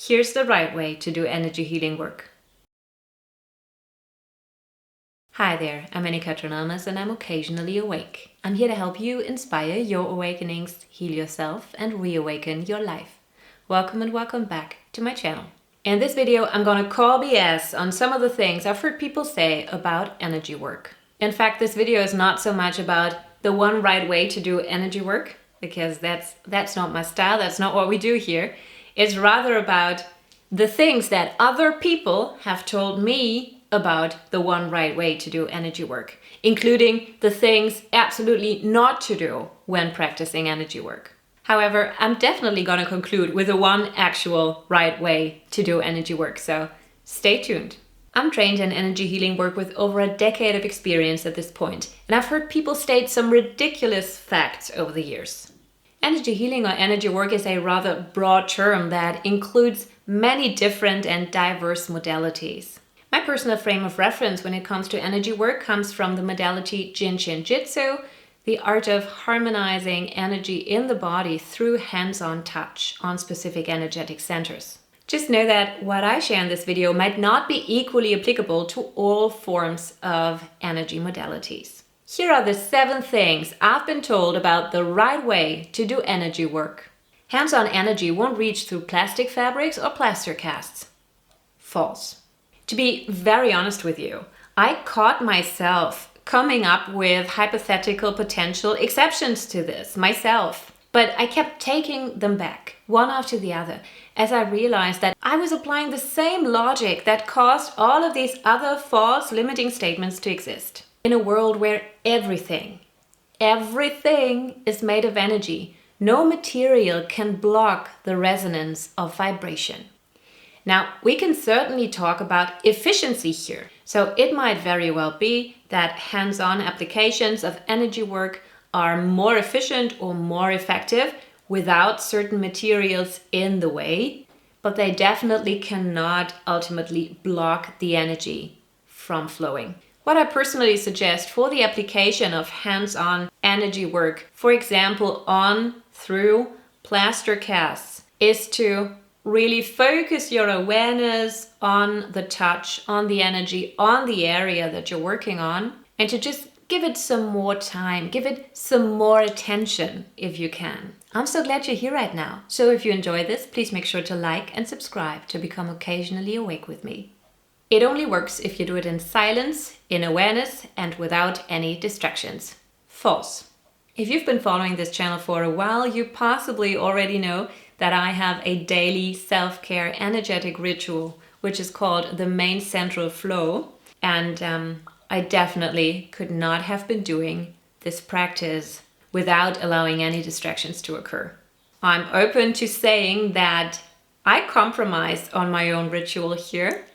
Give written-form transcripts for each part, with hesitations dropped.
Here's the right way to do energy healing work. Hi there, I'm Anne-Katrin, and I'm occasionally awake. I'm here to help you inspire your awakenings, heal yourself, and reawaken your life. Welcome and welcome back to my channel. In this video, I'm gonna call BS on some of the things I've heard people say about energy work. In fact, this video is not so much about the one right way to do energy work, because that's not my style, that's not what we do here. It's rather about the things that other people have told me about the one right way to do energy work, including the things absolutely not to do when practicing energy work. However, I'm definitely going to conclude with the one actual right way to do energy work, so stay tuned. I'm trained in energy healing work with over a decade of experience at this point, and I've heard people state some ridiculous facts over the years. Energy healing or energy work is a rather broad term that includes many different and diverse modalities. My personal frame of reference when it comes to energy work comes from the modality Jin Shin Jyutsu, the art of harmonizing energy in the body through hands-on touch on specific energetic centers. Just know that what I share in this video might not be equally applicable to all forms of energy modalities. Here are the 7 things I've been told about the right way to do energy work. Hands-on energy won't reach through plastic fabrics or plaster casts. False. To be very honest with you, I caught myself coming up with hypothetical potential exceptions to this myself, but I kept taking them back, one after the other, as I realized that I was applying the same logic that caused all of these other false limiting statements to exist. In a world where everything is made of energy, no material can block the resonance of vibration. Now, we can certainly talk about efficiency here. So it might very well be that hands-on applications of energy work are more efficient or more effective without certain materials in the way, but they definitely cannot ultimately block the energy from flowing. What I personally suggest for the application of hands-on energy work, for example, through plaster casts, is to really focus your awareness on the touch, on the energy, on the area that you're working on, and to just give it some more time, give it some more attention if you can. I'm so glad you're here right now. So if you enjoy this, please make sure to like and subscribe to become occasionally awake with me. It only works if you do it in silence, in awareness, and without any distractions. False. If you've been following this channel for a while, you possibly already know that I have a daily self-care energetic ritual, which is called the main central flow. And I definitely could not have been doing this practice without allowing any distractions to occur. I'm open to saying that I compromise on my own ritual here.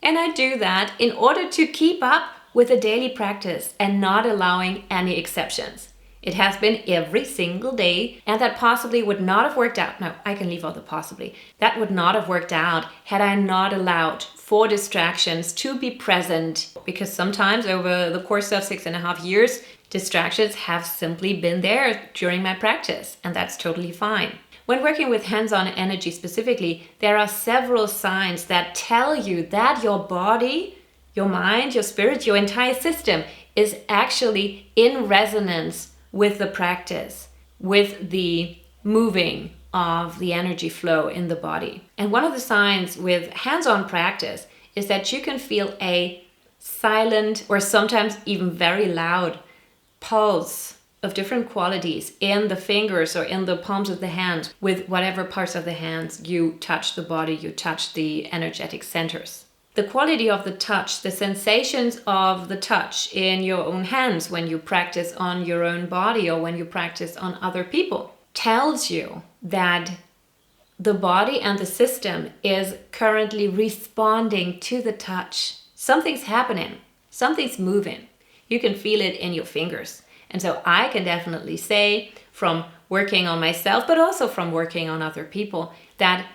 And I do that in order to keep up with the daily practice and not allowing any exceptions. It has been every single day, and that possibly would not have worked out. No, I can leave out the possibly. That would not have worked out had I not allowed for distractions to be present, because sometimes over the course of 6.5 years, distractions have simply been there during my practice, and that's totally fine. When working with hands-on energy specifically, there are several signs that tell you that your body, your mind, your spirit, your entire system is actually in resonance with the practice, with the moving of the energy flow in the body. And one of the signs with hands-on practice is that you can feel a silent or sometimes even very loud pulse of different qualities in the fingers or in the palms of the hands with whatever parts of the hands you touch the body, you touch the energetic centers. The quality of the touch, the sensations of the touch in your own hands when you practice on your own body or when you practice on other people tells you that the body and the system is currently responding to the touch. Something's happening, something's moving. You can feel it in your fingers. And so I can definitely say from working on myself, but also from working on other people, that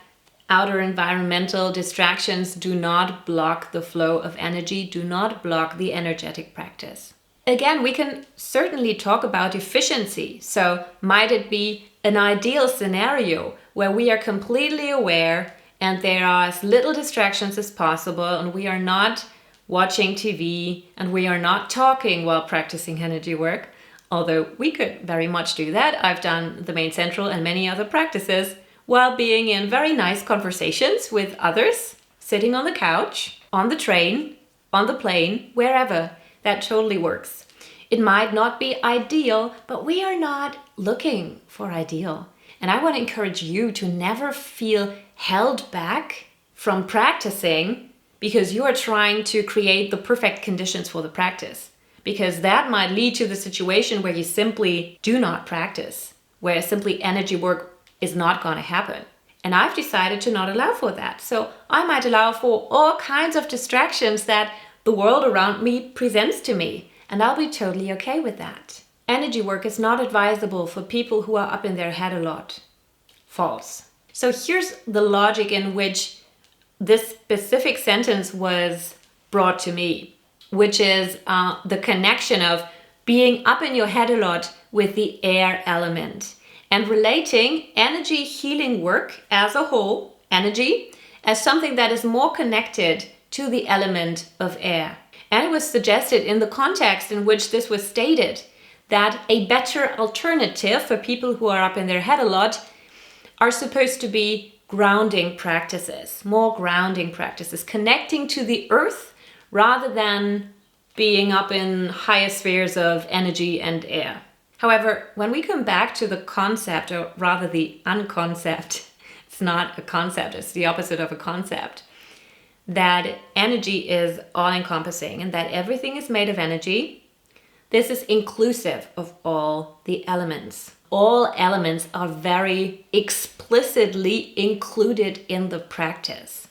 outer environmental distractions do not block the flow of energy, do not block the energetic practice. Again, we can certainly talk about efficiency. So might it be an ideal scenario where we are completely aware and there are as little distractions as possible, and we are not watching TV and we are not talking while practicing energy work, although we could very much do that. I've done the main central and many other practices while being in very nice conversations with others, sitting on the couch, on the train, on the plane, wherever. That totally works. It might not be ideal, but we are not looking for ideal. And I want to encourage you to never feel held back from practicing because you are trying to create the perfect conditions for the practice. Because that might lead to the situation where you simply do not practice, where simply energy work is not going to happen. And I've decided to not allow for that. So I might allow for all kinds of distractions that the world around me presents to me. And I'll be totally okay with that. Energy work is not advisable for people who are up in their head a lot. False. So here's the logic in which this specific sentence was brought to me, which is the connection of being up in your head a lot with the air element and relating energy healing work as a whole, energy, as something that is more connected to the element of air. And it was suggested in the context in which this was stated that a better alternative for people who are up in their head a lot are supposed to be grounding practices, more grounding practices, connecting to the earth rather than being up in higher spheres of energy and air. However, when we come back to the concept, or rather the unconcept, it's not a concept, it's the opposite of a concept, that energy is all-encompassing and that everything is made of energy. This is inclusive of all the elements. All elements are very explicitly included in the practice.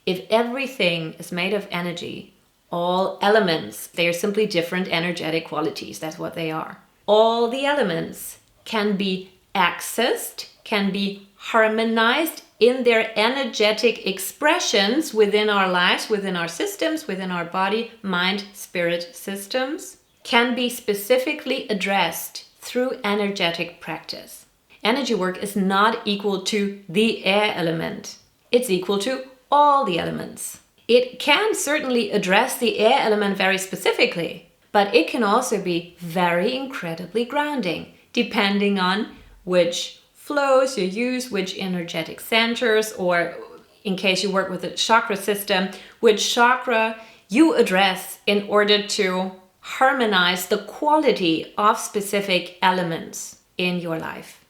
If everything is made of energy, all elements, they are simply different energetic qualities. That's what they are. All the elements can be accessed, can be harmonized in their energetic expressions within our lives, within our systems, within our body, mind, spirit systems, can be specifically addressed through energetic practice. Energy work is not equal to the air element. It's equal to all the elements. It can certainly address the air element very specifically, but it can also be very incredibly grounding, depending on which flows you use, which energetic centers, or in case you work with a chakra system, which chakra you address in order to harmonize the quality of specific elements in your life.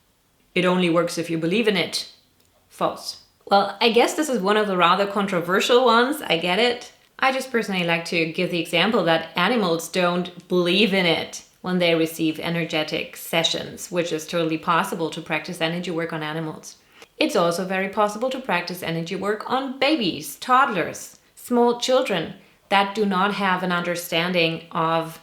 It only works if you believe in it. False. Well, I guess this is one of the rather controversial ones. I get it. I just personally like to give the example that animals don't believe in it when they receive energetic sessions, which is totally possible to practice energy work on animals. It's also very possible to practice energy work on babies, toddlers, small children that do not have an understanding of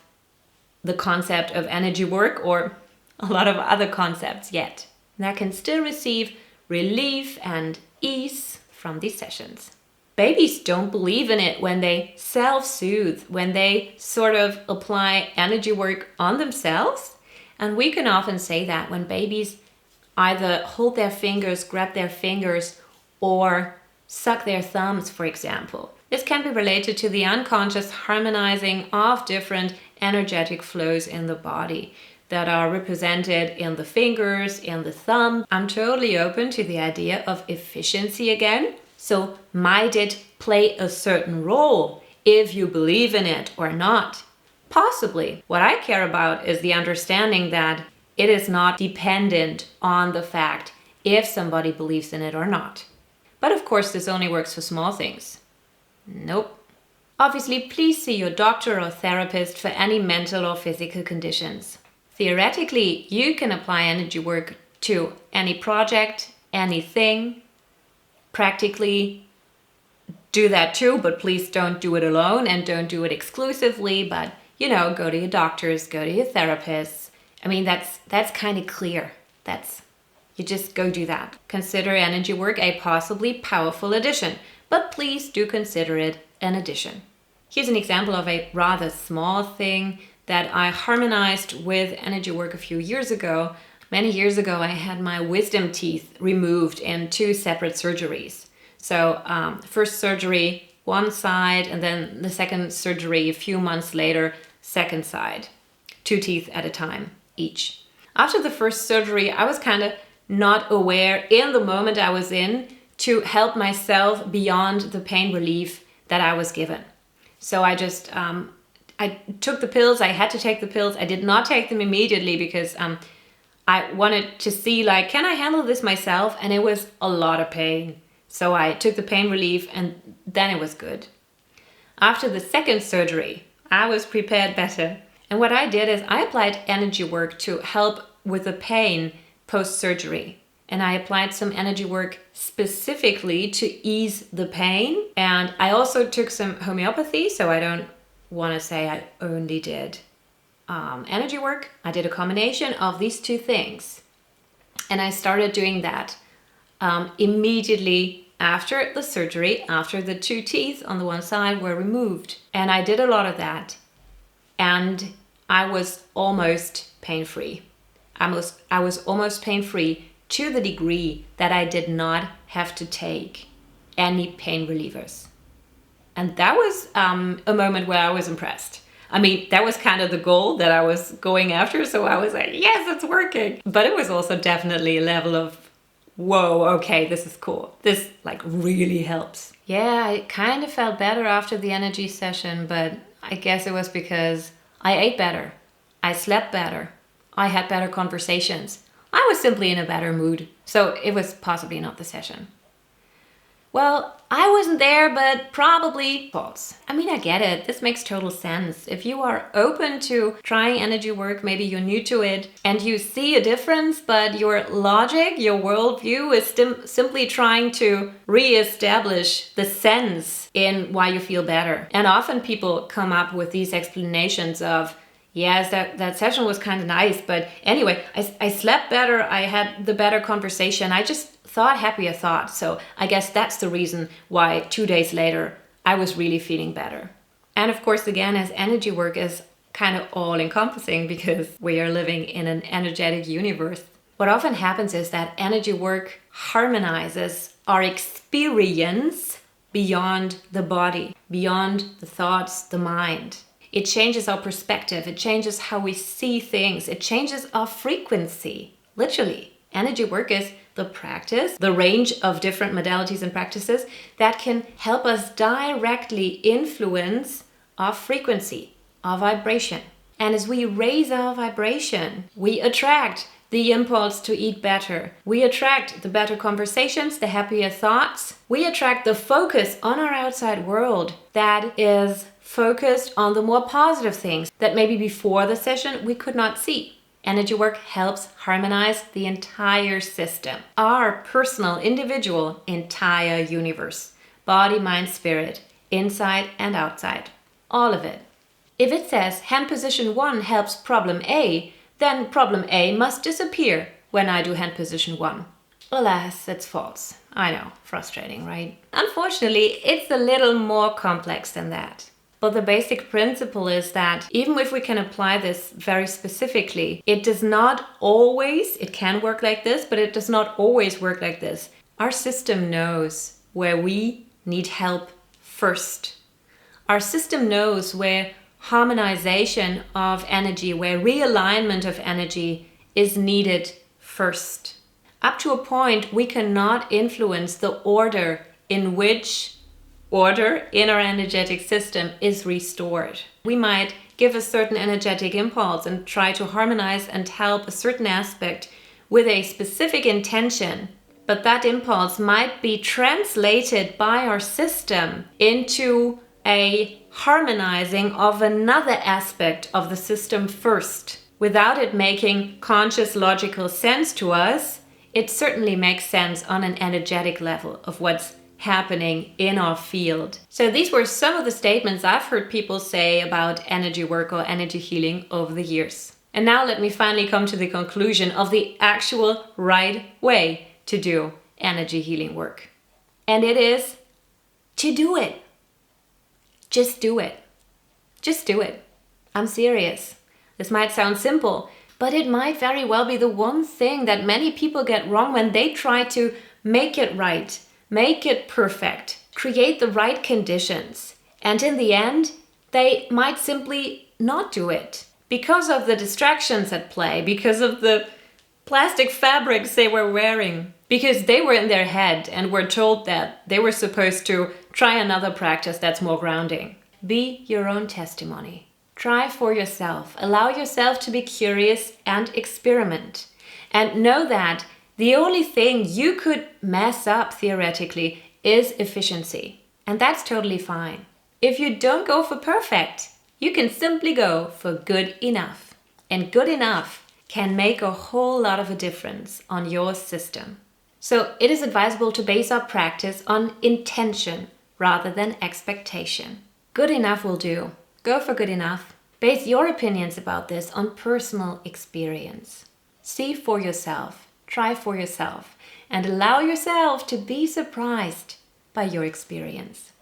the concept of energy work or a lot of other concepts yet. That can still receive relief and ease from these sessions. Babies don't believe in it when they self-soothe, when they sort of apply energy work on themselves. And we can often say that when babies either hold their fingers, grab their fingers, or suck their thumbs, for example. This can be related to the unconscious harmonizing of different energetic flows in the body that are represented in the fingers, in the thumb. I'm totally open to the idea of efficiency again. So might it play a certain role if you believe in it or not? Possibly. What I care about is the understanding that it is not dependent on the fact if somebody believes in it or not. But of course, this only works for small things. Nope. Obviously, please see your doctor or therapist for any mental or physical conditions. Theoretically, you can apply energy work to any project, anything. Practically, do that too, but please don't do it alone and don't do it exclusively. But, go to your doctors, go to your therapists. I mean, that's kind of clear. You just go do that. Consider energy work a possibly powerful addition, but please do consider it an addition. Here's an example of a rather small thing that I harmonized with energy work a few years ago. Many years ago, I had my wisdom teeth removed in 2 separate surgeries. So first surgery, one side, and then the second surgery a few months later, second side. 2 teeth at a time each. After the first surgery, I was kind of not aware in the moment I was in to help myself beyond the pain relief that I was given. So I just, I took the pills. I had to take the pills. I did not take them immediately because I wanted to see, like, can I handle this myself? And it was a lot of pain. So I took the pain relief and then it was good. After the second surgery, I was prepared better. And what I did is I applied energy work to help with the pain post-surgery. And I applied some energy work specifically to ease the pain. And I also took some homeopathy, so I don't want to say I only did energy work. I did a combination of these two things. And I started doing that immediately after the surgery, after the 2 teeth on the one side were removed. And I did a lot of that. And I was almost pain-free. I was almost pain-free to the degree that I did not have to take any pain relievers. And that was a moment where I was impressed. I mean, that was kind of the goal that I was going after. So I was like, yes, it's working. But it was also definitely a level of, whoa, okay, this is cool. This like really helps. Yeah, I kind of felt better after the energy session, but I guess it was because I ate better. I slept better. I had better conversations. I was simply in a better mood. So it was possibly not the session. Well, I wasn't there, but probably false. I mean, I get it. This makes total sense. If you are open to trying energy work, maybe you're new to it, and you see a difference, but your logic, your worldview is simply trying to re-establish the sense in why you feel better. And often people come up with these explanations of, yes, that session was kind of nice, but anyway, I slept better, I had the better conversation, I just thought happier thoughts. So I guess that's the reason why 2 days later I was really feeling better. And of course, again, as energy work is kind of all encompassing because we are living in an energetic universe. What often happens is that energy work harmonizes our experience beyond the body, beyond the thoughts, the mind. It changes our perspective. It changes how we see things. It changes our frequency. Literally, energy work is the practice, the range of different modalities and practices that can help us directly influence our frequency, our vibration. And as we raise our vibration, we attract the impulse to eat better. We attract the better conversations, the happier thoughts. We attract the focus on our outside world that is focused on the more positive things that maybe before the session we could not see. Energy work helps harmonize the entire system, our personal, individual, entire universe, body, mind, spirit, inside and outside, all of it. If it says hand position 1 helps problem A, then problem A must disappear when I do hand position 1. Alas, it's false. I know, frustrating, right? Unfortunately, it's a little more complex than that. But the basic principle is that even if we can apply this very specifically, it does not always, it can work like this, but it does not always work like this. Our system knows where we need help first. Our system knows where harmonization of energy, where realignment of energy is needed first. Up to a point, we cannot influence the order in which order in our energetic system is restored. We might give a certain energetic impulse and try to harmonize and help a certain aspect with a specific intention, but that impulse might be translated by our system into a harmonizing of another aspect of the system first. Without it making conscious logical sense to us, it certainly makes sense on an energetic level of what's happening in our field. So these were some of the statements I've heard people say about energy work or energy healing over the years. And now let me finally come to the conclusion of the actual right way to do energy healing work. And it is to do it. Just do it. Just do it. I'm serious. This might sound simple, but it might very well be the one thing that many people get wrong when they try to make it right, Make it perfect. Create the right conditions. And in the end, they might simply not do it because of the distractions at play, because of the plastic fabrics they were wearing, because they were in their head and were told that they were supposed to try another practice that's more grounding. Be your own testimony. Try for yourself. Allow yourself to be curious and experiment. And know that the only thing you could mess up theoretically is efficiency. And that's totally fine. If you don't go for perfect, you can simply go for good enough. And good enough can make a whole lot of a difference on your system. So it is advisable to base our practice on intention rather than expectation. Good enough will do. Go for good enough. Base your opinions about this on personal experience. See for yourself, try for yourself, and allow yourself to be surprised by your experience.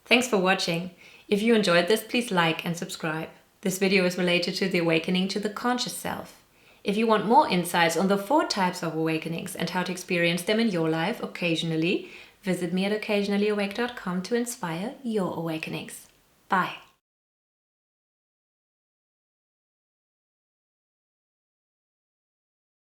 Thanks for watching. If you enjoyed this, please like and subscribe. This video is related to the awakening to the conscious self. If you want more insights on the 4 types of awakenings and how to experience them in your life occasionally, visit me at occasionallyawake.com to inspire your awakenings. Bye.